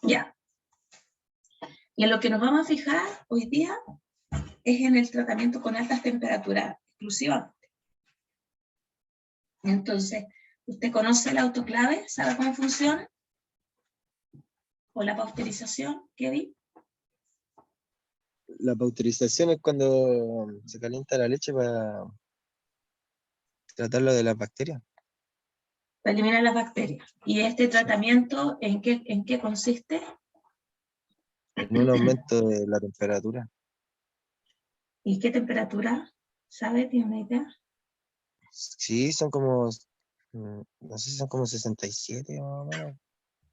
Ya. Y en lo que nos vamos a fijar hoy día es en el tratamiento con altas temperaturas exclusivamente. Entonces, ¿usted conoce la autoclave? ¿Sabe cómo funciona? ¿O la pasteurización, Kevin? La pasteurización es cuando se calienta la leche para tratarlo de las bacterias. Para eliminar las bacterias. ¿Y este tratamiento en qué consiste? En un aumento de la temperatura. ¿Y qué temperatura? ¿Sabe? ¿Tiene una idea? Sí, son como, no sé si son como 67 más o menos.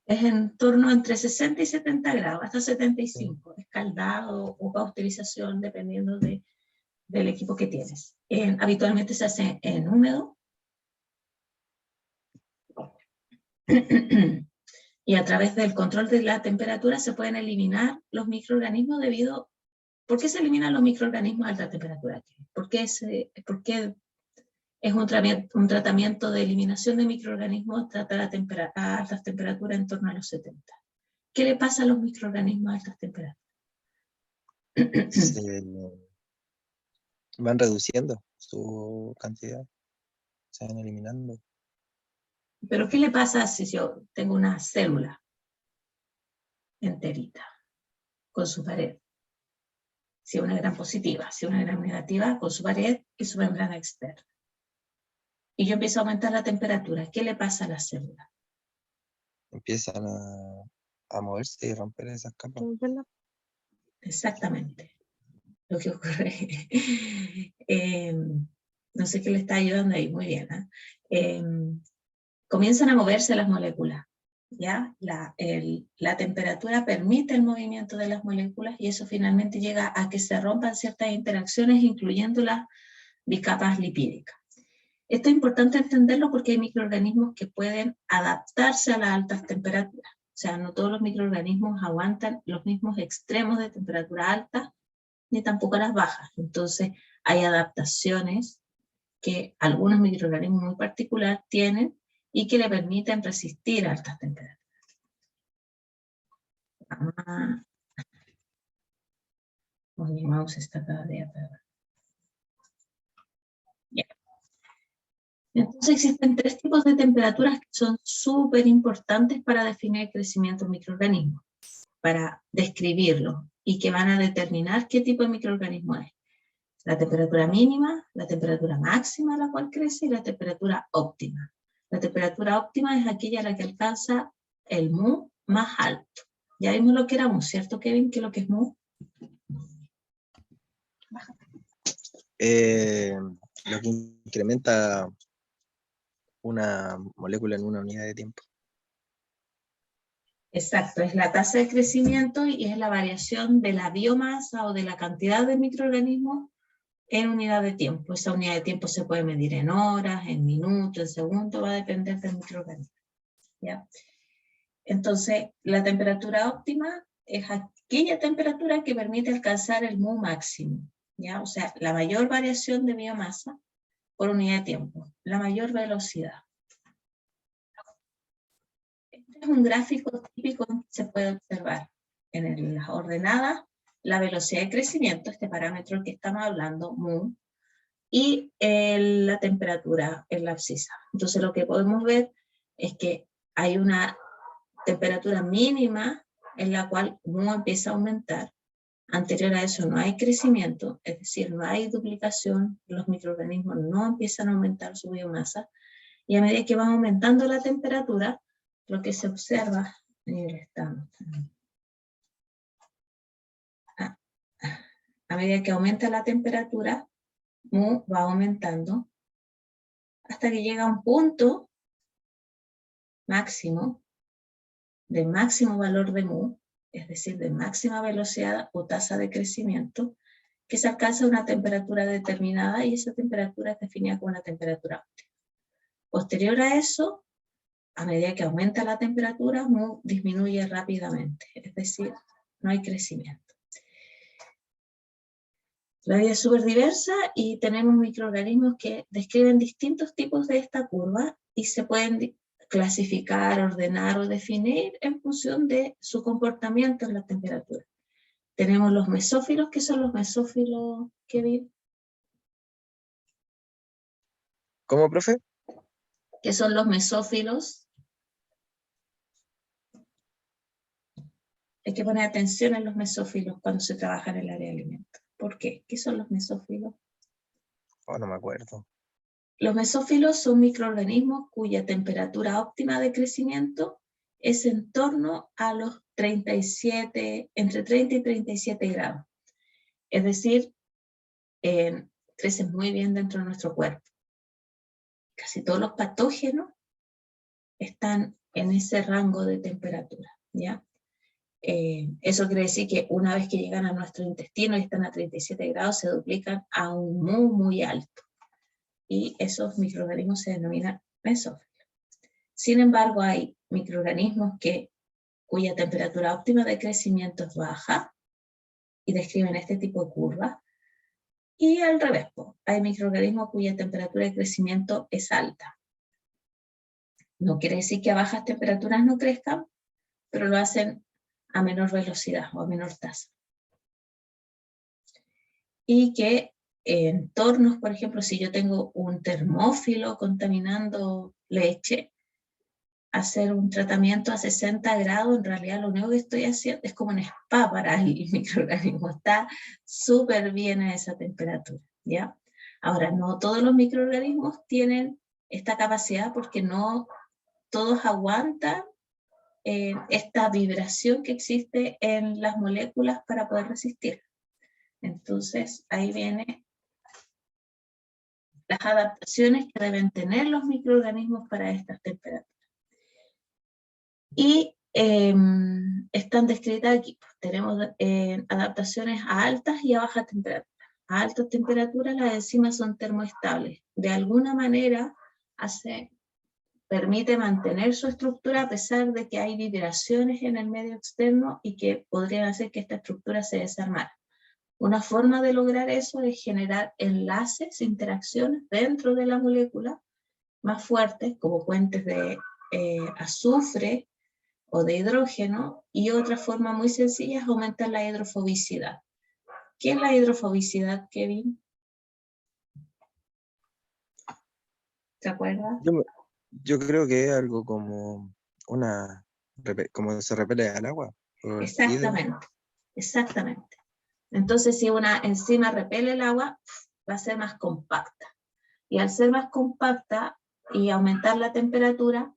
Es en torno entre 60 y 70 grados, hasta 75. Sí. Escaldado o pasteurización, dependiendo del equipo que tienes. Habitualmente se hace en húmedo. Y a través del control de la temperatura se pueden eliminar los microorganismos debido... ¿Por qué se eliminan los microorganismos a alta temperatura? ¿Por qué es un tratamiento de eliminación de microorganismos trata a altas temperaturas en torno a los 70? ¿Qué le pasa a los microorganismos a altas temperaturas? Se van reduciendo su cantidad, se van eliminando. ¿Pero qué le pasa si yo tengo una célula enterita con su pared? Si una gran positiva, si una gran negativa, con su pared y su membrana externa. Y yo empiezo a aumentar la temperatura. ¿Qué le pasa a la célula? Empiezan a moverse y romper esas capas. Exactamente. Lo que ocurre. No sé qué le está ayudando ahí, muy bien. Comienzan a moverse las moléculas. ¿Ya? La temperatura permite el movimiento de las moléculas y eso finalmente llega a que se rompan ciertas interacciones, incluyendo las bicapas lipídicas. Esto es importante entenderlo porque hay microorganismos que pueden adaptarse a las altas temperaturas. O sea, no todos los microorganismos aguantan los mismos extremos de temperatura alta, ni tampoco las bajas. Entonces, hay adaptaciones que algunos microorganismos muy particulares tienen y que le permiten resistir a altas temperaturas. Mi mouse está cada día peor. Yeah. Entonces existen 3 tipos de temperaturas que son súper importantes para definir el crecimiento de microorganismos, para describirlo y que van a determinar qué tipo de microorganismo es. La temperatura mínima, la temperatura máxima a la cual crece y la temperatura óptima. La temperatura óptima es aquella a la que alcanza el mu más alto. Ya vimos lo que era mu, ¿cierto, Kevin? ¿Qué es lo que es mu? Lo que incrementa una molécula en una unidad de tiempo. Exacto, es la tasa de crecimiento y es la variación de la biomasa o de la cantidad de microorganismos en unidad de tiempo. Esa unidad de tiempo se puede medir en horas, en minutos, en segundos, va a depender del microorganismo. ¿Ya? Entonces, la temperatura óptima es aquella temperatura que permite alcanzar el mu máximo, ¿ya? O sea, la mayor variación de biomasa por unidad de tiempo, la mayor velocidad. Este es un gráfico típico que se puede observar en las ordenadas, la velocidad de crecimiento, este parámetro que estamos hablando, mu, y la temperatura en la abscisa. Entonces lo que podemos ver es que hay una temperatura mínima en la cual mu empieza a aumentar. Anterior a eso no hay crecimiento, es decir, no hay duplicación, los microorganismos no empiezan a aumentar su biomasa, y a medida que va aumentando la temperatura, lo que se observa, a medida que aumenta la temperatura, mu va aumentando hasta que llega a un punto máximo, de máximo valor de mu, es decir, de máxima velocidad o tasa de crecimiento, que se alcanza a una temperatura determinada y esa temperatura es definida como una temperatura óptima. Posterior a eso, a medida que aumenta la temperatura, mu disminuye rápidamente, es decir, no hay crecimiento. La vida es súper diversa y tenemos microorganismos que describen distintos tipos de esta curva y se pueden clasificar, ordenar o definir en función de su comportamiento en la temperatura. Tenemos los mesófilos. ¿Qué son los mesófilos, Kevin? ¿Cómo, profe? ¿Qué son los mesófilos? Hay que poner atención en los mesófilos cuando se trabaja en el área de alimentos. ¿Por qué? ¿Qué son los mesófilos? Oh, no me acuerdo. Los mesófilos son microorganismos cuya temperatura óptima de crecimiento es en torno a los 37, entre 30 y 37 grados. Es decir, crecen muy bien dentro de nuestro cuerpo. Casi todos los patógenos están en ese rango de temperatura, ¿ya? Eso quiere decir que una vez que llegan a nuestro intestino y están a 37 grados, se duplican a un muy, muy alto. Y esos microorganismos se denominan mesófilos. Sin embargo, hay microorganismos cuya temperatura óptima de crecimiento es baja y describen este tipo de curva. Y al revés, hay microorganismos cuya temperatura de crecimiento es alta. No quiere decir que a bajas temperaturas no crezcan, pero lo hacen a menor velocidad o a menor tasa. Y que en entornos, por ejemplo, si yo tengo un termófilo contaminando leche, hacer un tratamiento a 60 grados, en realidad lo único que estoy haciendo es como un spa para el microorganismo. Está súper bien a esa temperatura, ¿ya? Ahora, no todos los microorganismos tienen esta capacidad porque no todos aguantan esta vibración que existe en las moléculas para poder resistir. Entonces, ahí vienen las adaptaciones que deben tener los microorganismos para estas temperaturas. Y están descritas aquí. Tenemos adaptaciones a altas y a bajas temperaturas. A altas temperaturas las enzimas son termoestables. De alguna manera permite mantener su estructura a pesar de que hay vibraciones en el medio externo y que podrían hacer que esta estructura se desarmara. Una forma de lograr eso es generar enlaces, interacciones dentro de la molécula más fuertes, como puentes de azufre o de hidrógeno, y otra forma muy sencilla es aumentar la hidrofobicidad. ¿Qué es la hidrofobicidad, Kevin? ¿Te acuerdas? Yo creo que es algo como como se repele al agua. Exactamente, exactamente. Entonces, si una enzima repele el agua, va a ser más compacta. Y al ser más compacta y aumentar la temperatura,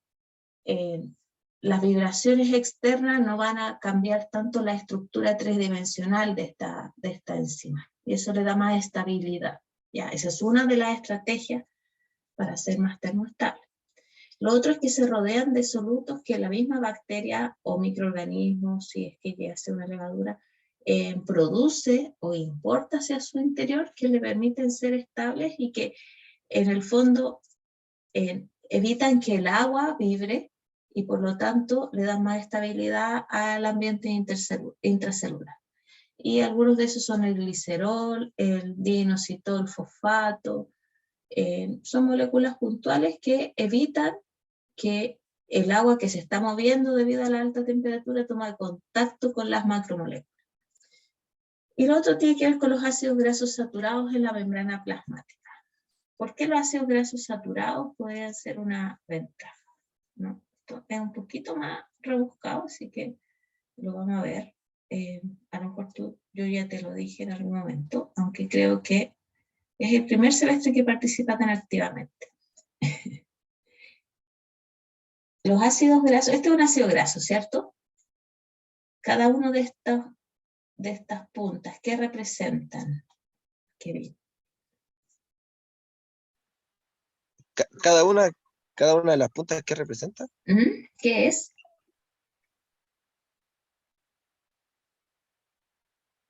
las vibraciones externas no van a cambiar tanto la estructura tridimensional de esta enzima. Y eso le da más estabilidad. Ya, esa es una de las estrategias para ser más termoestable. Lo otro es que se rodean de solutos que la misma bacteria o microorganismo, si es que llega a ser una levadura, produce o importa hacia su interior, que le permiten ser estables y que en el fondo evitan que el agua vibre y por lo tanto le dan más estabilidad al ambiente intracelular. Y algunos de esos son el glicerol, el diinositol fosfato, son moléculas puntuales que evitan que el agua que se está moviendo debido a la alta temperatura toma contacto con las macromoléculas. Y lo otro tiene que ver con los ácidos grasos saturados en la membrana plasmática. ¿Por qué los ácidos grasos saturados pueden ser una ventaja? ¿No? Esto es un poquito más rebuscado, así que lo vamos a ver. A lo mejor yo ya te lo dije en algún momento, aunque creo que es el primer semestre que participa tan activamente. Los ácidos grasos, este es un ácido graso, ¿cierto? Cada uno de estas puntas, ¿qué representan? Kevin. Cada una de las puntas que representa. ¿Qué es?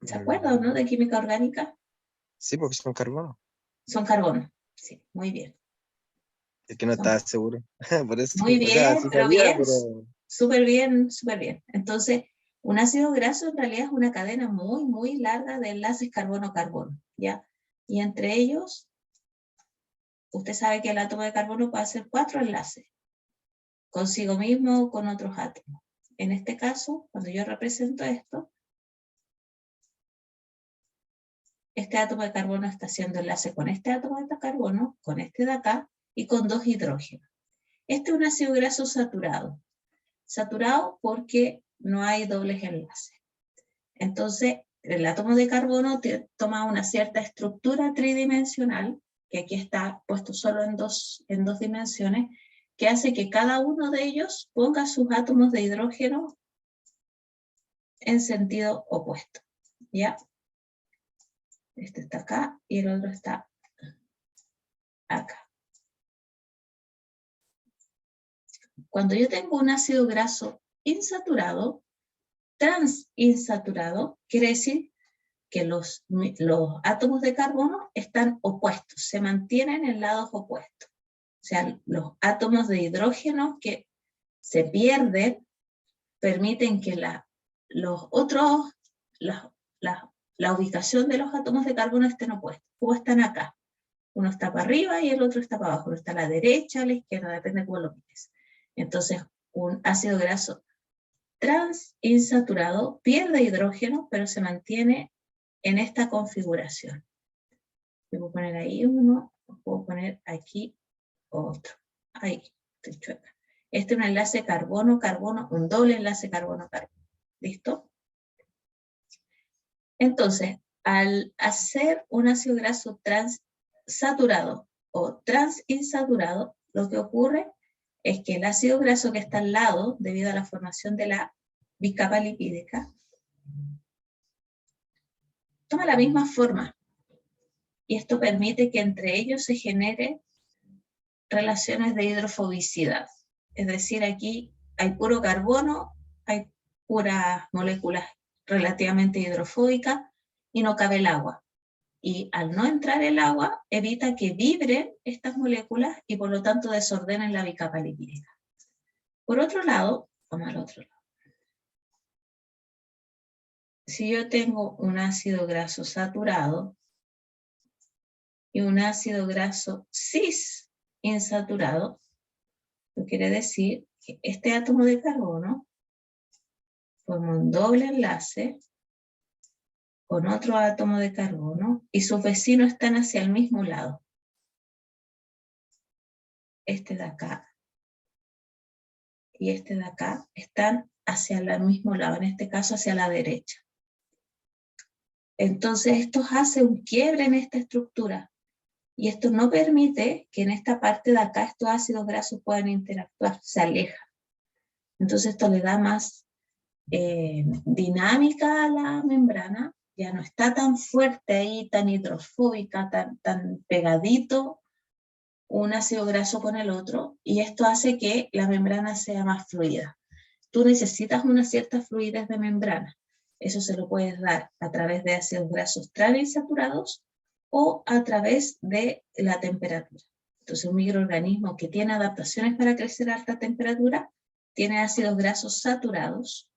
¿Se acuerda o no de química orgánica? Sí, porque son carbono. Son carbono, sí, muy bien. Es que no estaba seguro, por eso. Muy O sea, bien, sí pero sabía, bien, pero... súper bien, súper bien. Entonces, un ácido graso en realidad es una cadena muy, muy larga de enlaces carbono-carbono, ¿ya? Y entre ellos, usted sabe que el átomo de carbono puede hacer 4 enlaces. consigo mismo o con otros átomos. En este caso, cuando yo represento esto, este átomo de carbono está haciendo enlace con este átomo de carbono, con este de acá, y con 2 hidrógenos. Este es un ácido graso saturado. Saturado porque no hay dobles enlaces. Entonces, el átomo de carbono toma una cierta estructura tridimensional, que aquí está puesto solo en dos dimensiones, que hace que cada uno de ellos ponga sus átomos de hidrógeno en sentido opuesto. ¿Ya? Este está acá y el otro está acá. Cuando yo tengo un ácido graso insaturado, transinsaturado, quiere decir que los átomos de carbono están opuestos, se mantienen en lados opuestos. O sea, los átomos de hidrógeno que se pierden permiten que la ubicación de los átomos de carbono estén opuestos. O están acá. Uno está para arriba y el otro está para abajo. Uno está a la derecha, a la izquierda, depende de cómo lo mires. Entonces, un ácido graso transinsaturado pierde hidrógeno, pero se mantiene en esta configuración. Yo puedo poner ahí uno, puedo poner aquí otro. Ahí, estoy chueca. Este es un enlace carbono-carbono, un doble enlace carbono-carbono. ¿Listo? Entonces, al hacer un ácido graso transaturado o transinsaturado, lo que ocurre es que el ácido graso que está al lado, debido a la formación de la bicapa lipídica, toma la misma forma. Y esto permite que entre ellos se generen relaciones de hidrofobicidad. Es decir, aquí hay puro carbono, hay puras moléculas relativamente hidrofóbicas y no cabe el agua. Y al no entrar el agua, evita que vibren estas moléculas y por lo tanto desordenen la bicapa lipídica. Por otro lado, vamos al otro lado. Si yo tengo un ácido graso saturado y un ácido graso cis insaturado, eso quiere decir que este átomo de carbono forma un doble enlace con otro átomo de carbono y sus vecinos están hacia el mismo lado. Este de acá y este de acá están hacia el mismo lado, en este caso hacia la derecha. Entonces esto hace un quiebre en esta estructura y esto no permite que en esta parte de acá estos ácidos grasos puedan interactuar, se alejan. Entonces esto le da más dinámica a la membrana, ya no está tan fuerte ahí, tan hidrofóbica, tan pegadito un ácido graso con el otro, y esto hace que la membrana sea más fluida. Tú necesitas una cierta fluidez de membrana. Eso se lo puedes dar a través de ácidos grasos transaturados o a través de la temperatura. Entonces, un microorganismo que tiene adaptaciones para crecer a alta temperatura tiene ácidos grasos saturados,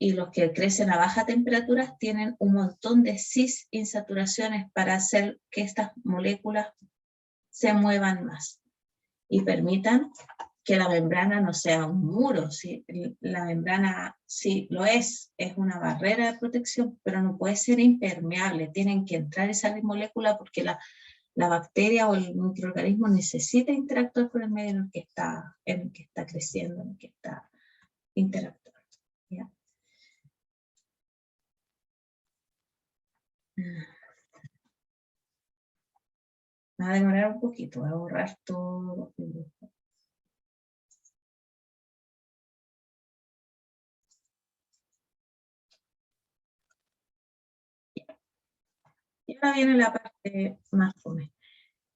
y los que crecen a baja temperatura tienen un montón de cis insaturaciones para hacer que estas moléculas se muevan más y permitan que la membrana no sea un muro. ¿Sí? La membrana sí lo es una barrera de protección, pero no puede ser impermeable. Tienen que entrar y salir moléculas porque la bacteria o el microorganismo necesita interactuar con el medio en el que está creciendo, en el que está interactuando. ¿Ya? Va a demorar un poquito, voy a borrar todo. Y ahora viene la parte más fome.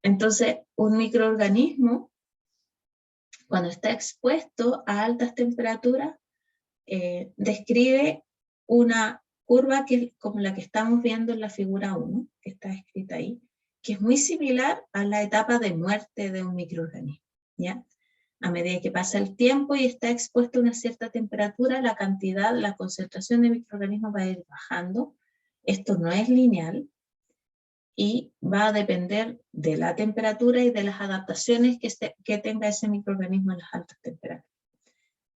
Entonces, un microorganismo, cuando está expuesto a altas temperaturas, describe una curva como la que estamos viendo en la figura 1, que está escrita ahí, que es muy similar a la etapa de muerte de un microorganismo, ¿ya? A medida que pasa el tiempo y está expuesto a una cierta temperatura, la concentración de microorganismos va a ir bajando. Esto no es lineal, y va a depender de la temperatura y de las adaptaciones que tenga ese microorganismo en las altas temperaturas.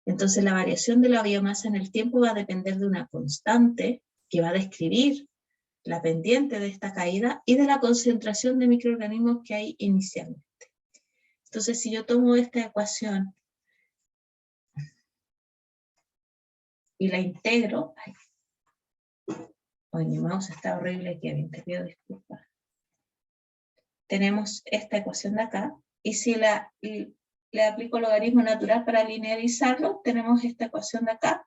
Entonces la variación de la biomasa en el tiempo va a depender de una constante que va a describir la pendiente de esta caída y de la concentración de microorganismos que hay inicialmente. Entonces si yo tomo esta ecuación y la integro, hoy mi mouse está horrible, Kevin, te pido disculpas. Tenemos esta ecuación de acá, y si le aplico logaritmo natural para linearizarlo, tenemos esta ecuación de acá,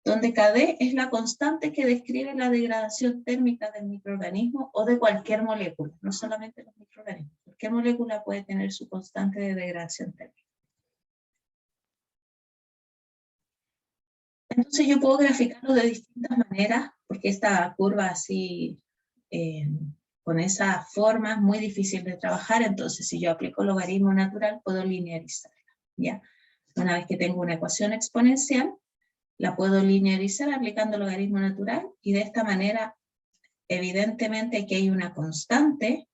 donde Kd es la constante que describe la degradación térmica del microorganismo o de cualquier molécula, no solamente los microorganismos. Cualquier molécula puede tener su constante de degradación térmica. Entonces yo puedo graficarlo de distintas maneras, porque esta curva así, con esa forma, es muy difícil de trabajar. Entonces si yo aplico logaritmo natural, puedo linearizarla, ¿ya? Una vez que tengo una ecuación exponencial, la puedo linearizar aplicando logaritmo natural, y de esta manera, evidentemente aquí hay una constante,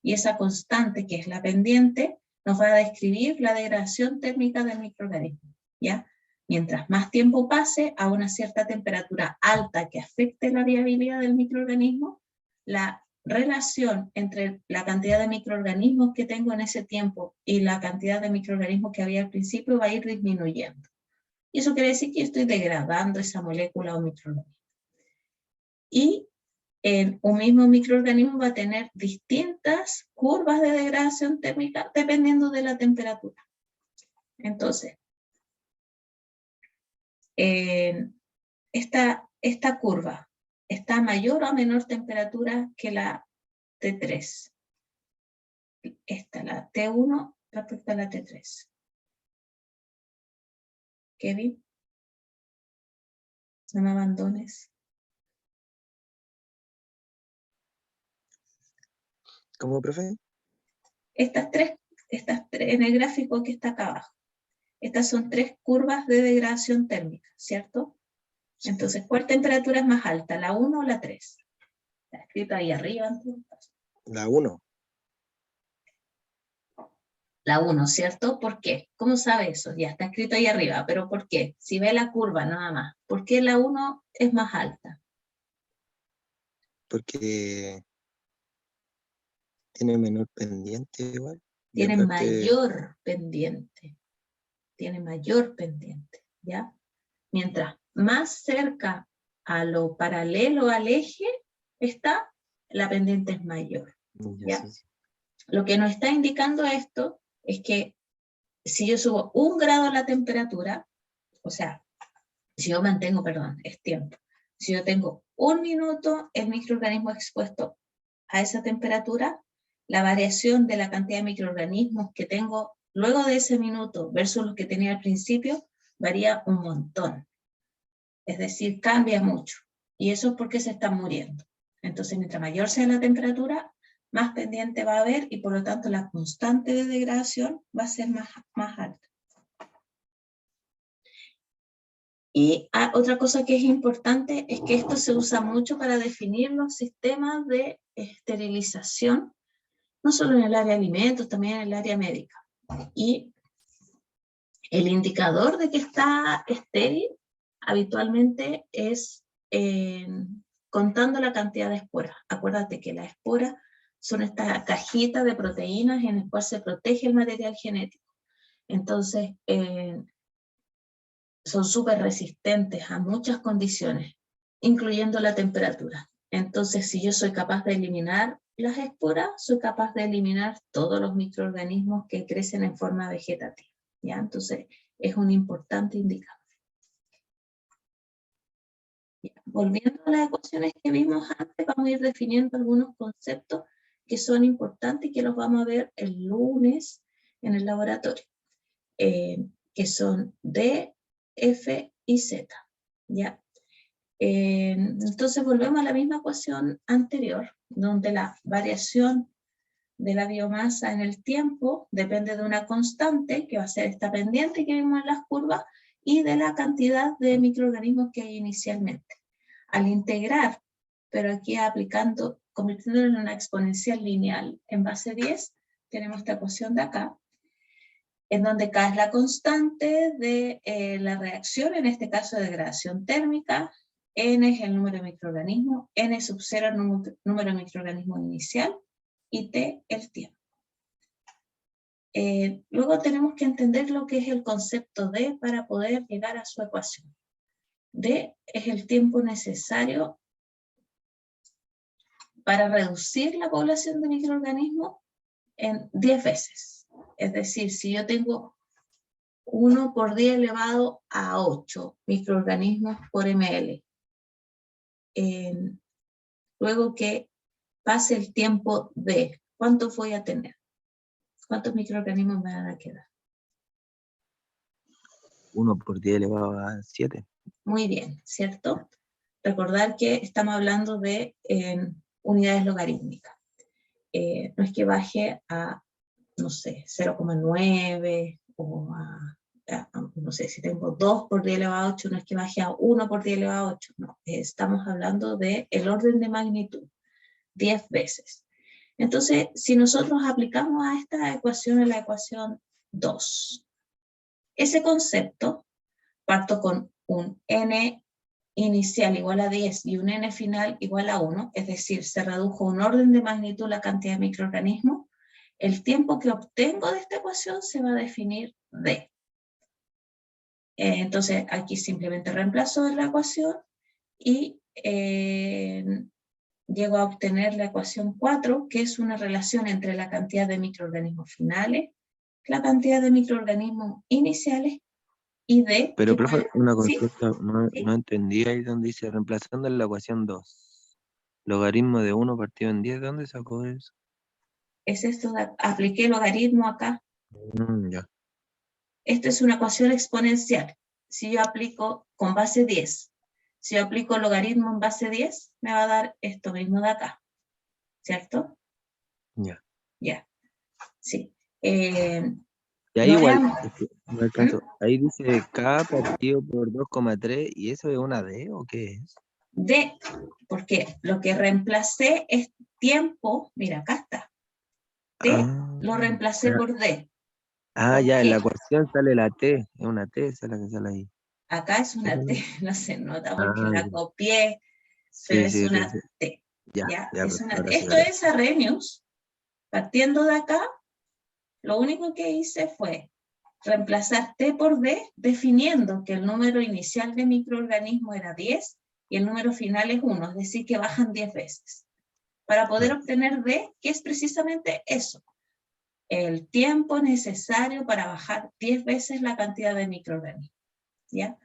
y esa constante, que es la pendiente, nos va a describir la degradación térmica del microorganismo, ¿ya? Mientras más tiempo pase a una cierta temperatura alta que afecte la viabilidad del microorganismo, la relación entre la cantidad de microorganismos que tengo en ese tiempo y la cantidad de microorganismos que había al principio va a ir disminuyendo. Y eso quiere decir que yo estoy degradando esa molécula o microorganismo. Y un mismo microorganismo va a tener distintas curvas de degradación térmica dependiendo de la temperatura. Entonces, esta curva está a mayor o a menor temperatura que la T3. Esta, la T1 respecto a la T3. Kevin, no me abandones. ¿Cómo, profe? Estas tres, en el gráfico que está acá abajo, estas son tres curvas de degradación térmica, ¿cierto? Sí. Entonces, ¿cuál temperatura es más alta, la 1 o la 3? Está escrito ahí arriba. La 1. La 1, ¿cierto? ¿Por qué? ¿Cómo sabe eso? Ya está escrito ahí arriba, pero ¿por qué? Si ve la curva nada más, ¿por qué la 1 es más alta? Porque tiene menor pendiente igual. Tiene aparte... mayor pendiente. Tiene mayor pendiente, ¿ya? Mientras más cerca a lo paralelo al eje está, la pendiente es mayor, ¿ya? Sí. Lo que nos está indicando esto es que si yo subo 1 grado la temperatura, o sea, si yo mantengo, perdón, es tiempo, si yo tengo 1 minuto el microorganismo expuesto a esa temperatura, la variación de la cantidad de microorganismos que tengo luego de ese minuto versus los que tenía al principio varía un montón. Es decir, cambia mucho. Y eso es porque se están muriendo. Entonces, mientras mayor sea la temperatura, más pendiente va a haber, y por lo tanto la constante de degradación va a ser más alta. Y otra cosa que es importante es que esto se usa mucho para definir los sistemas de esterilización, no solo en el área de alimentos, también en el área médica. Y el indicador de que está estéril habitualmente es contando la cantidad de esporas. Acuérdate que las esporas son esta cajita de proteínas en la cual se protege el material genético. Entonces, son súper resistentes a muchas condiciones, incluyendo la temperatura. Entonces, si yo soy capaz de eliminar las esporas, soy capaz de eliminar todos los microorganismos que crecen en forma vegetativa, ¿ya? Entonces, es un importante indicador. Volviendo a las ecuaciones que vimos antes, vamos a ir definiendo algunos conceptos que son importantes y que los vamos a ver el lunes en el laboratorio, que son D, F y Z, ¿ya? Entonces volvemos a la misma ecuación anterior, donde la variación de la biomasa en el tiempo depende de una constante, que va a ser esta pendiente que vimos en las curvas, y de la cantidad de microorganismos que hay inicialmente. Al integrar, pero aquí aplicando convirtiéndolo en una exponencial lineal en base 10, tenemos esta ecuación de acá, en donde K es la constante de la reacción, en este caso de degradación térmica, N es el número de microorganismos, N sub 0 el número de microorganismos inicial, y T el tiempo. Luego tenemos que entender lo que es el concepto D para poder llegar a su ecuación. D es el tiempo necesario para reducir la población de microorganismos en 10 veces. Es decir, si yo tengo 1 por 10 elevado a 8 microorganismos por ml, luego que pase el tiempo D, ¿cuántos voy a tener? ¿Cuántos microorganismos me van a quedar? 1 por 10 elevado a 7. Muy bien, ¿cierto? Recordar que estamos hablando de unidades logarítmicas. No es que baje a, no sé, 0,9 o no sé, si tengo 2 por 10 elevado a 8, no es que baje a 1 por 10 elevado a 8, no, estamos hablando del orden de magnitud, 10 veces. Entonces, si nosotros aplicamos a esta ecuación, la ecuación 2, ese concepto, parto con un n inicial igual a 10 y un n final igual a 1, es decir, se redujo un orden de magnitud la cantidad de microorganismos, el tiempo que obtengo de esta ecuación se va a definir D. Entonces, aquí simplemente reemplazo la ecuación y llego a obtener la ecuación 4, que es una relación entre la cantidad de microorganismos finales, la cantidad de microorganismos iniciales y D. Pero, profe, una ¿Sí? consulta, no entendí ahí donde dice reemplazando en la ecuación 2. Logaritmo de 1 partido en 10, ¿de dónde sacó eso? Es esto, apliqué logaritmo acá. Ya. Esto es una ecuación exponencial. Si yo aplico con base 10, si yo aplico logaritmo en base 10, me va a dar esto mismo de acá, ¿cierto? Ya. Ya, sí. Y ahí No igual, veamos. no alcanzo. Ahí dice K partido por 2,3, ¿y eso es una D o qué es? D, porque lo que reemplacé es tiempo, mira, acá está. T Ah, lo reemplacé por D. ¿Por ya, en la qué? ecuación sale la T, es una T, esa es la que sale ahí. Acá es una Eso T, no- no se nota porque Ah, la ya. copié, pero Sí, es sí, sí, una sí. T. Ya, ¿Ya? ya, Es pues, una ahora T. sí, Esto ahora sí. es Arrhenius. Partiendo de acá, lo único que hice fue reemplazar T por D, definiendo que el número inicial de microorganismo era 10 y el número final es 1, es decir, que bajan 10 veces. Para poder Ya. obtener D, que es precisamente eso, el tiempo necesario para bajar 10 veces la cantidad de microorganismos. ¿Ya?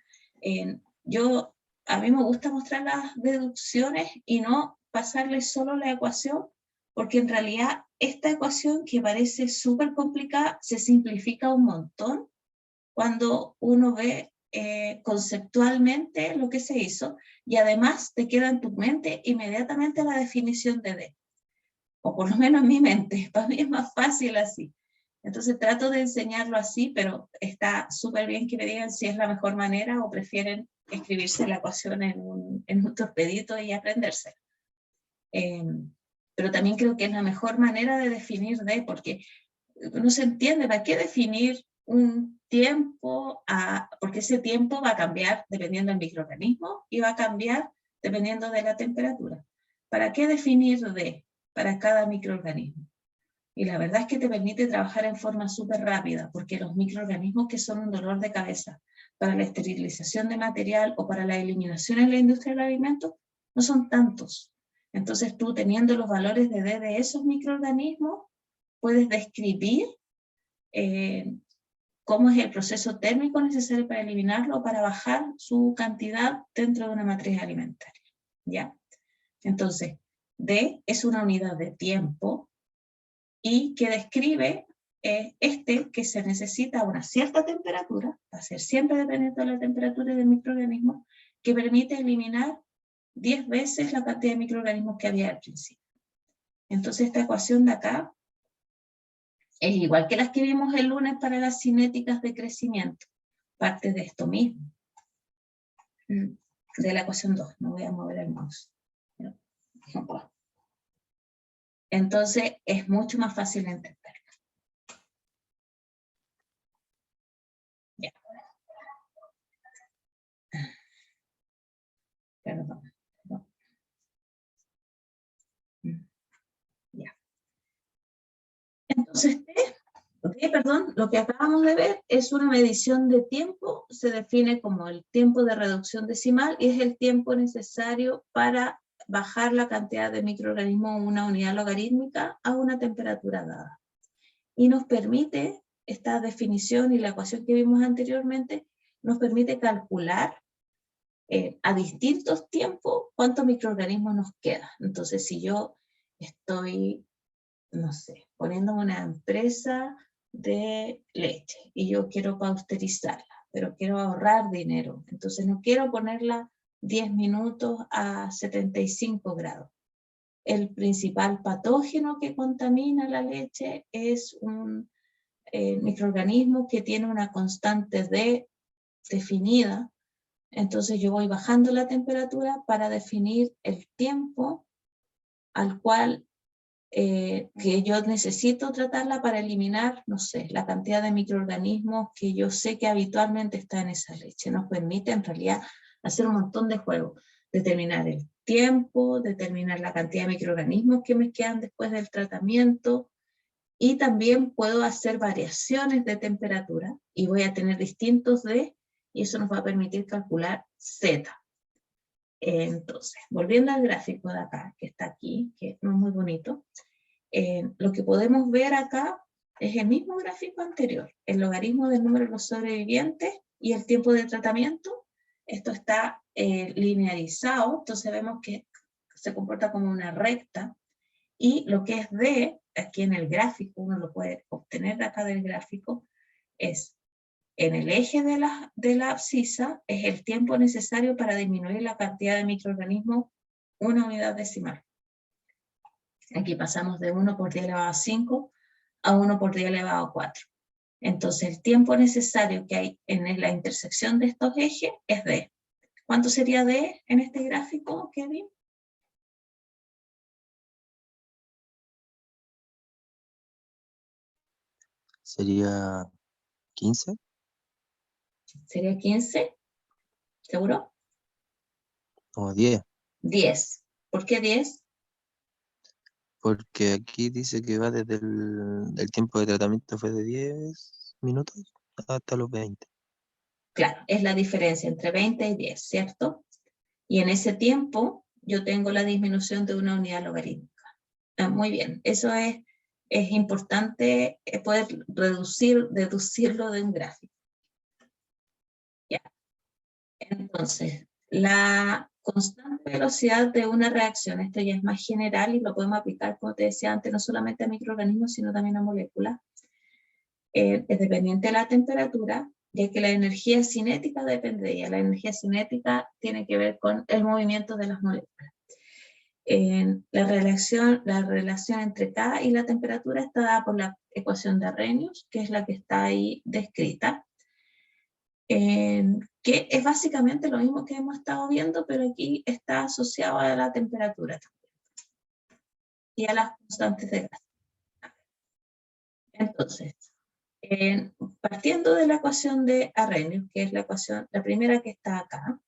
A mí me gusta mostrar las deducciones y no pasarles solo la ecuación, porque en realidad esta ecuación, que parece súper complicada, se simplifica un montón cuando uno ve conceptualmente lo que se hizo, y además te queda en tu mente inmediatamente la definición de D, o por lo menos en mi mente. Para mí es más fácil así. Entonces trato de enseñarlo así, pero está súper bien que me digan si es la mejor manera o prefieren escribirse la ecuación en un torpedito y aprenderse. Pero también creo que es la mejor manera de definir D, porque no se entiende para qué definir un tiempo, porque ese tiempo va a cambiar dependiendo del microorganismo y va a cambiar dependiendo de la temperatura. ¿Para qué definir D para cada microorganismo? Y la verdad es que te permite trabajar en forma súper rápida, porque los microorganismos que son un dolor de cabeza para la esterilización de material o para la eliminación en la industria del alimento no son tantos. Entonces tú, teniendo los valores de D de esos microorganismos, puedes describir cómo es el proceso térmico necesario para eliminarlo o para bajar su cantidad dentro de una matriz alimentaria. ¿Ya? Entonces, D es una unidad de tiempo y que describe que se necesita una cierta temperatura, va a ser siempre dependiendo de la temperatura del microorganismo, que permite eliminar 10 veces la cantidad de microorganismos que había al principio. Entonces esta ecuación de acá es igual que las que vimos el lunes para las cinéticas de crecimiento, parte de esto mismo, de la ecuación 2. No voy a mover el mouse. No puedo. Entonces es mucho más fácil entenderlo. Ya. Perdón. Ya. Entonces, perdón, lo que acabamos de ver es una medición de tiempo, se define como el tiempo de reducción decimal y es el tiempo necesario para bajar la cantidad de microorganismos en una unidad logarítmica a una temperatura dada. Y nos permite, esta definición y la ecuación que vimos anteriormente, nos permite calcular a distintos tiempos cuántos microorganismos nos quedan. Entonces, si yo estoy, no sé, poniendo una empresa de leche y yo quiero pasteurizarla, pero quiero ahorrar dinero, entonces no quiero ponerla 10 minutos a 75 grados. El principal patógeno que contamina la leche es un microorganismo que tiene una constante D definida. Entonces yo voy bajando la temperatura para definir el tiempo al cual que yo necesito tratarla para eliminar, no sé, la cantidad de microorganismos que yo sé que habitualmente está en esa leche. Nos permite en realidad hacer un montón de juegos, determinar el tiempo, determinar la cantidad de microorganismos que me quedan después del tratamiento, y también puedo hacer variaciones de temperatura y voy a tener distintos D, y eso nos va a permitir calcular Z. Entonces, volviendo al gráfico de acá, que está aquí, que no es muy bonito, lo que podemos ver acá es el mismo gráfico anterior, el logaritmo del número de los sobrevivientes y el tiempo de tratamiento. Esto está linearizado, entonces vemos que se comporta como una recta, y lo que es D, aquí en el gráfico, uno lo puede obtener de acá del gráfico, es en el eje de la abscisa, es el tiempo necesario para disminuir la cantidad de microorganismos una unidad decimal. Aquí pasamos de 1 por 10 elevado a 5 a 1 por 10 elevado a 4. Entonces el tiempo necesario que hay en la intersección de estos ejes es D. ¿Cuánto sería D en este gráfico, Kevin? Sería 15 ¿Sería 15? ¿Seguro? o 10, 10. ¿Por qué 10? porque aquí dice que va desde el tiempo de tratamiento fue de 10 minutos hasta los 20. Claro, es la diferencia entre 20 y 10, ¿cierto? Y en ese tiempo yo tengo la disminución de una unidad logarítmica. Muy bien, eso es importante poder deducirlo de un gráfico. Ya. Entonces, la constante velocidad de una reacción, esto ya es más general y lo podemos aplicar, como te decía antes, no solamente a microorganismos, sino también a moléculas. Es dependiente de la temperatura, ya que la energía cinética depende de ella. La energía cinética tiene que ver con el movimiento de las moléculas. La relación entre K y la temperatura está dada por la ecuación de Arrhenius, que es la que está ahí descrita, que es básicamente lo mismo que hemos estado viendo, pero aquí está asociado a la temperatura también, y a las constantes de gas. Entonces, partiendo de la ecuación de Arrhenius, que es la primera que está acá,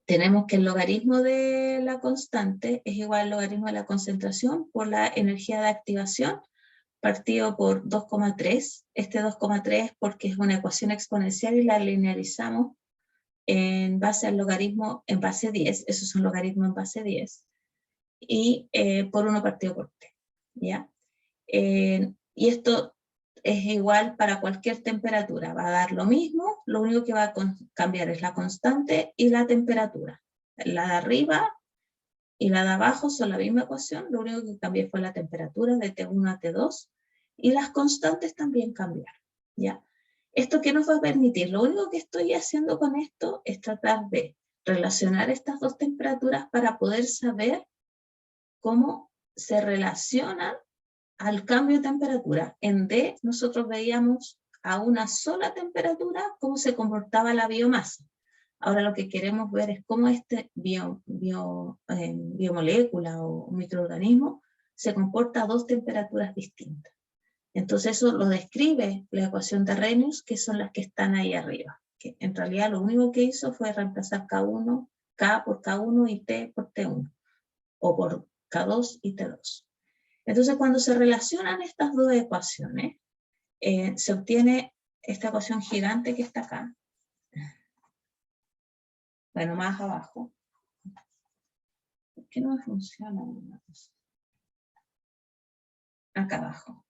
tenemos que el logaritmo de la constante es igual al logaritmo de la concentración por la energía de activación, partido por 2,3. Este 2,3 porque es una ecuación exponencial y la linearizamos en base al logaritmo en base 10, esos son logaritmos en base 10, y por 1 partido por t, ¿ya? Y esto es igual para cualquier temperatura, va a dar lo mismo, lo único que va a cambiar es la constante y la temperatura. La de arriba y la de abajo son la misma ecuación, lo único que cambió fue la temperatura de T1 a T2, y las constantes también cambiaron, ¿ya? ¿Esto qué nos va a permitir? Lo único que estoy haciendo con esto es tratar de relacionar estas dos temperaturas para poder saber cómo se relacionan al cambio de temperatura. En D nosotros veíamos a una sola temperatura cómo se comportaba la biomasa. Ahora lo que queremos ver es cómo este biomolécula o microorganismo se comporta a 2 temperaturas distintas. Entonces eso lo describe la ecuación de Arrhenius, que son las que están ahí arriba. Que en realidad lo único que hizo fue reemplazar K1, K por K1 y T por T1, o por K2 y T2. Entonces cuando se relacionan estas dos ecuaciones, se obtiene esta ecuación gigante que está acá. Bueno, más abajo. ¿Por qué no me funciona una cosa? Acá abajo.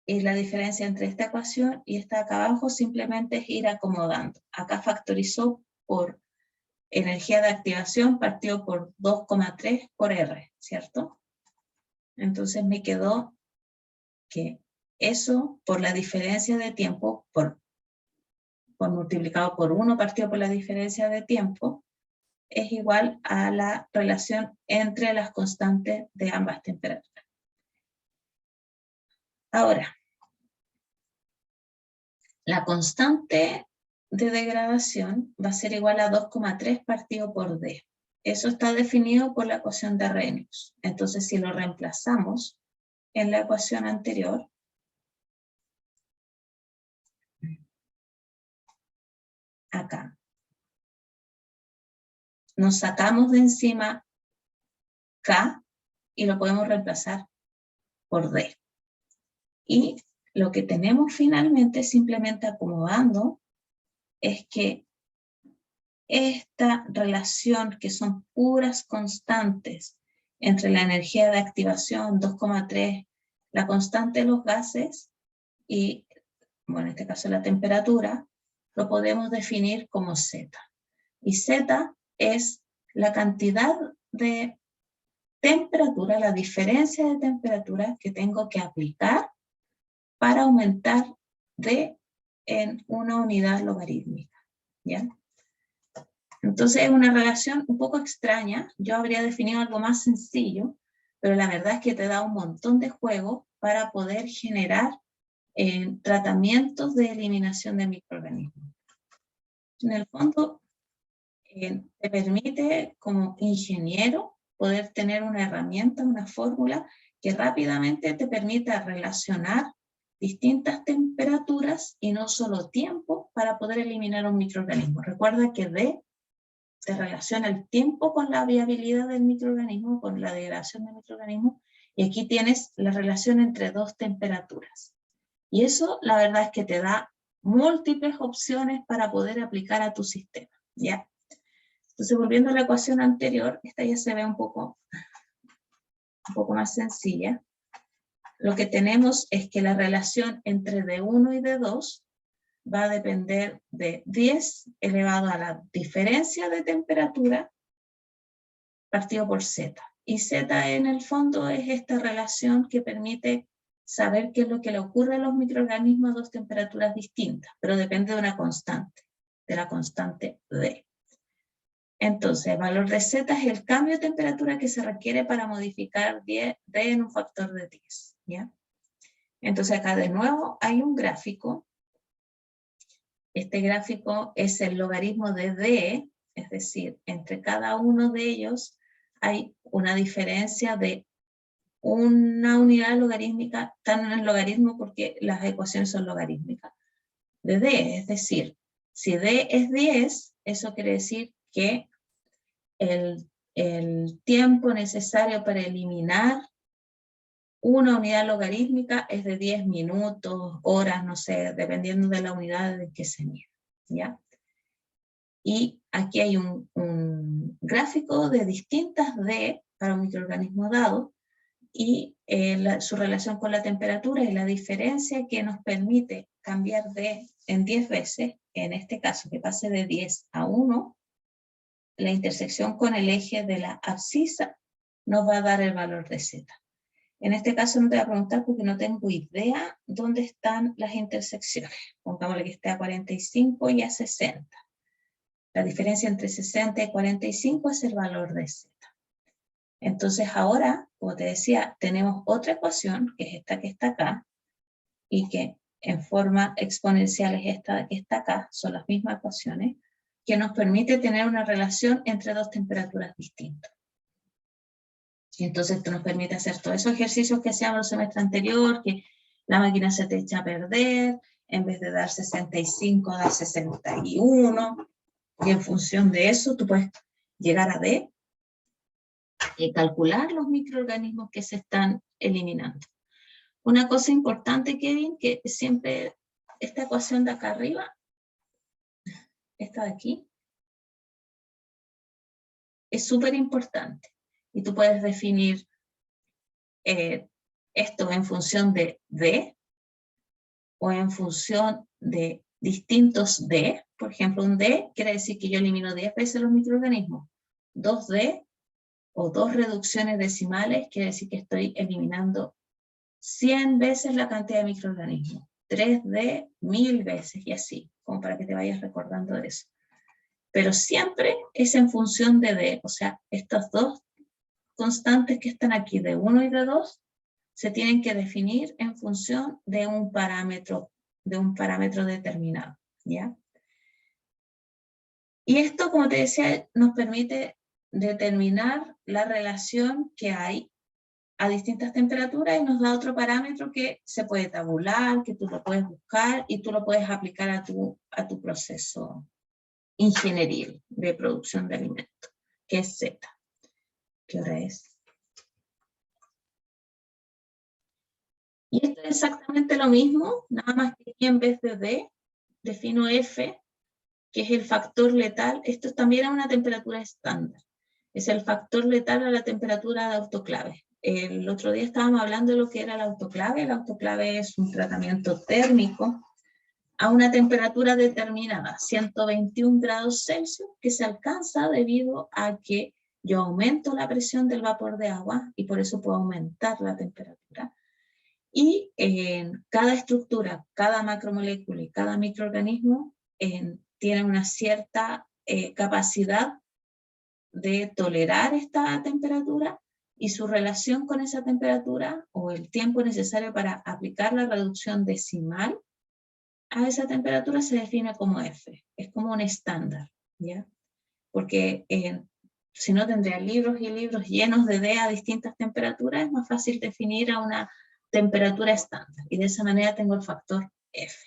Y la diferencia entre esta ecuación y esta acá abajo simplemente es ir acomodando. Acá factorizó por energía de activación, partió por 2,3 por R, ¿cierto? Entonces me quedó que eso por la diferencia de tiempo, por multiplicado por 1 partido por la diferencia de tiempo, es igual a la relación entre las constantes de ambas temperaturas. Ahora, la constante de degradación va a ser igual a 2,3 partido por D. Eso está definido por la ecuación de Arrhenius. Entonces, si lo reemplazamos en la ecuación anterior, acá, nos sacamos de encima K y lo podemos reemplazar por D. Y lo que tenemos finalmente, simplemente acomodando, es que esta relación, que son puras constantes, entre la energía de activación, 2,3, la constante de los gases, y, bueno, en este caso la temperatura, lo podemos definir como Z. Y Z es la cantidad de temperatura, la diferencia de temperatura que tengo que aplicar para aumentar D en una unidad logarítmica, ¿ya? Entonces es una relación un poco extraña. Yo habría definido algo más sencillo, pero la verdad es que te da un montón de juego para poder generar tratamientos de eliminación de microorganismos. En el fondo, te permite como ingeniero poder tener una herramienta, una fórmula que rápidamente te permita relacionar distintas temperaturas y no solo tiempo para poder eliminar un microorganismo. Recuerda que D se relaciona el tiempo con la viabilidad del microorganismo, con la degradación del microorganismo, y aquí tienes la relación entre 2 temperaturas. Y eso, la verdad es que te da múltiples opciones para poder aplicar a tu sistema, ¿ya? Entonces, volviendo a la ecuación anterior, esta ya se ve un poco más sencilla. Lo que tenemos es que la relación entre D1 y D2 va a depender de 10 elevado a la diferencia de temperatura partido por Z. Y Z en el fondo es esta relación que permite saber qué es lo que le ocurre a los microorganismos a 2 temperaturas distintas, pero depende de una constante, de la constante D. Entonces, el valor de Z es el cambio de temperatura que se requiere para modificar D en un factor de 10, ¿ya? Entonces acá de nuevo hay un gráfico. Este gráfico es el logaritmo de D, es decir, entre cada uno de ellos hay una diferencia de una unidad logarítmica, están en el logaritmo porque las ecuaciones son logarítmicas, de D, es decir, si D es 10, eso quiere decir que el tiempo necesario para eliminar una unidad logarítmica es de 10 minutos, horas, no sé, dependiendo de la unidad en que se mide, ¿ya? Y aquí hay un gráfico de distintas D para un microorganismo dado y su relación con la temperatura y la diferencia que nos permite cambiar D en 10 veces, en este caso que pase de 10 a 1, la intersección con el eje de la abscisa nos va a dar el valor de Z. En este caso no te voy a preguntar porque no tengo idea dónde están las intersecciones. Pongámosle que esté a 45 y a 60. La diferencia entre 60 y 45 es el valor de Z. Entonces ahora, como te decía, tenemos otra ecuación, que es esta que está acá, y que en forma exponencial es esta que está acá, son las mismas ecuaciones, que nos permite tener una relación entre dos temperaturas distintas. Y entonces esto nos permite hacer todos esos ejercicios que hacíamos el semestre anterior, que la máquina se te echa a perder, en vez de dar 65, da 61, y en función de eso tú puedes llegar a D y calcular los microorganismos que se están eliminando. Una cosa importante, Kevin, que siempre esta ecuación de acá arriba, esta de aquí, es súper importante. Y tú puedes definir esto en función de D o en función de distintos D. Por ejemplo, un D quiere decir que yo elimino 10 veces los microorganismos. 2D o 2 reducciones decimales quiere decir que estoy eliminando 100 veces la cantidad de microorganismos. 3D, 1000 veces, y así, como para que te vayas recordando de eso. Pero siempre es en función de D, o sea, estas dos constantes que están aquí, de 1 y de 2, se tienen que definir en función de un parámetro determinado, ¿ya? Y esto, como te decía, nos permite determinar la relación que hay a distintas temperaturas y nos da otro parámetro que se puede tabular, que tú lo puedes buscar y tú lo puedes aplicar a tu proceso ingenieril de producción de alimentos, que es Z. ¿Qué hora es? Y esto es exactamente lo mismo, nada más que aquí en vez de D, defino F, que es el factor letal. Esto también es una temperatura estándar. Es el factor letal a la temperatura de autoclave. El otro día estábamos hablando de lo que era el autoclave. El autoclave es un tratamiento térmico a una temperatura determinada, 121 grados Celsius, que se alcanza debido a que yo aumento la presión del vapor de agua y por eso puedo aumentar la temperatura. Y cada estructura, cada macromolécula y cada microorganismo tiene una cierta capacidad de tolerar esta temperatura y su relación con esa temperatura o el tiempo necesario para aplicar la reducción decimal a esa temperatura se define como F. Es como un estándar, ¿ya? Porque si no tendría libros y libros llenos de D a distintas temperaturas, es más fácil definir a una temperatura estándar. Y de esa manera tengo el factor F.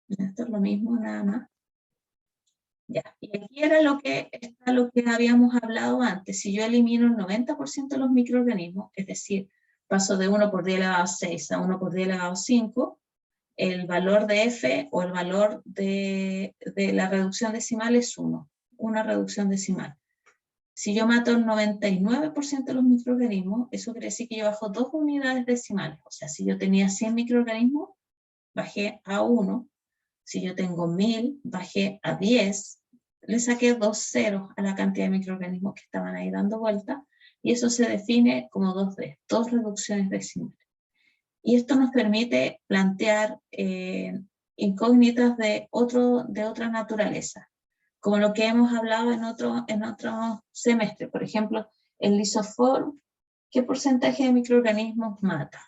Esto es lo mismo, nada más. Ya, y aquí era lo que habíamos hablado antes. Si yo elimino el 90% de los microorganismos, es decir, paso de 1 por 10 elevado a 6 a 1 por 10 elevado a 5, el valor de F o el valor de la reducción decimal es 1, una reducción decimal. Si yo mato el 99% de los microorganismos, eso quiere decir que yo bajo 2 unidades decimales. O sea, si yo tenía 100 microorganismos, bajé a 1. Si yo tengo 1000, bajé a 10. Le saqué 2 ceros a la cantidad de microorganismos que estaban ahí dando vuelta, y eso se define como 2D, 2 reducciones decimales. Y esto nos permite plantear incógnitas de otra naturaleza, como lo que hemos hablado en otro semestre. Por ejemplo, el lisoform, ¿qué porcentaje de microorganismos mata?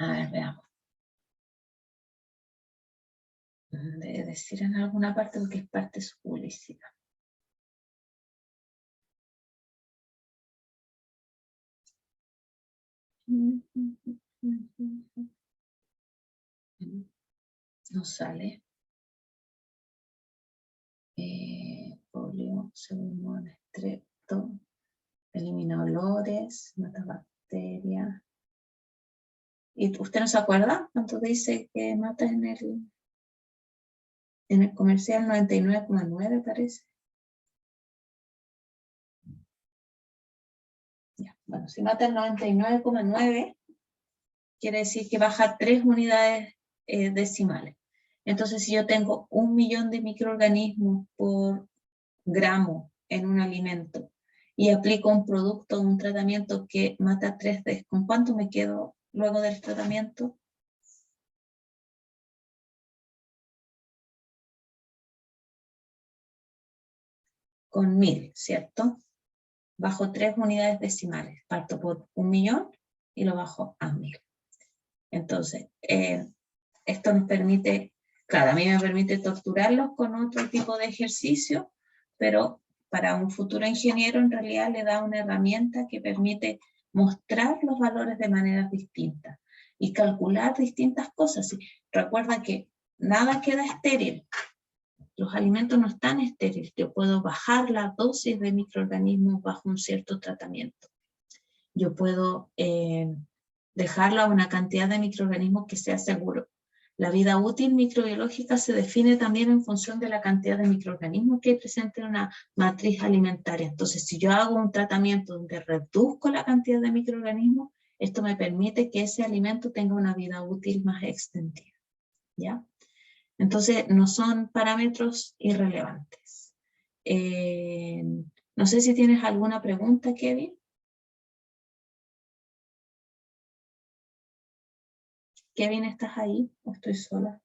A ver, veamos. Debe decir en alguna parte porque es parte de su publicidad. No sale. Polio, pseudomonas, estrepto, elimina olores, mata bacterias. ¿Y usted no se acuerda cuánto dice que mata en el comercial? 99,9 parece. Ya, bueno, si mata el 99,9, quiere decir que baja 3 unidades decimales. Entonces, si yo tengo 1 millón de microorganismos por gramo en un alimento y aplico un producto, un tratamiento que mata 3D, ¿con cuánto me quedo luego del tratamiento? con 1000, ¿cierto? Bajo 3 unidades decimales. Parto por 1.000.000 y lo bajo a 1000. Entonces, esto nos permite, claro, a mí me permite torturarlos con otro tipo de ejercicio, pero para un futuro ingeniero en realidad le da una herramienta que permite mostrar los valores de maneras distintas y calcular distintas cosas. Recuerda que nada queda estéril. Los alimentos no están estériles. Yo puedo bajar la dosis de microorganismos bajo un cierto tratamiento. Yo puedo dejarlo a una cantidad de microorganismos que sea seguro. La vida útil microbiológica se define también en función de la cantidad de microorganismos que hay presente en una matriz alimentaria. Entonces, si yo hago un tratamiento donde reduzco la cantidad de microorganismos, esto me permite que ese alimento tenga una vida útil más extendida, ¿ya? Entonces, no son parámetros irrelevantes. No sé si tienes alguna pregunta, Kevin. Kevin, ¿estás ahí o estoy sola?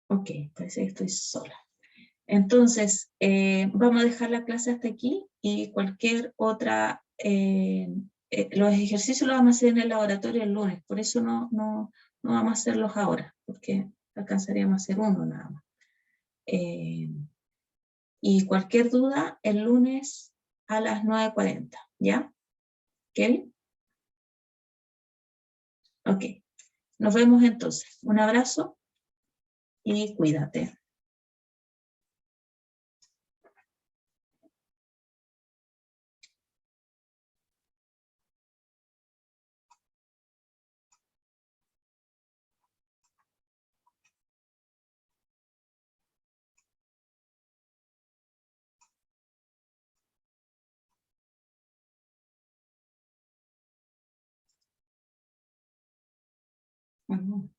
Ok, parece que estoy sola. Entonces, vamos a dejar la clase hasta aquí y cualquier otra, los ejercicios los vamos a hacer en el laboratorio el lunes, por eso no vamos a hacerlos ahora, porque alcanzaríamos a hacer uno nada más. Y cualquier duda, el lunes a las 9:40, ¿ya? ¿Kevin? Ok, nos vemos entonces. Un abrazo y cuídate. Ujú.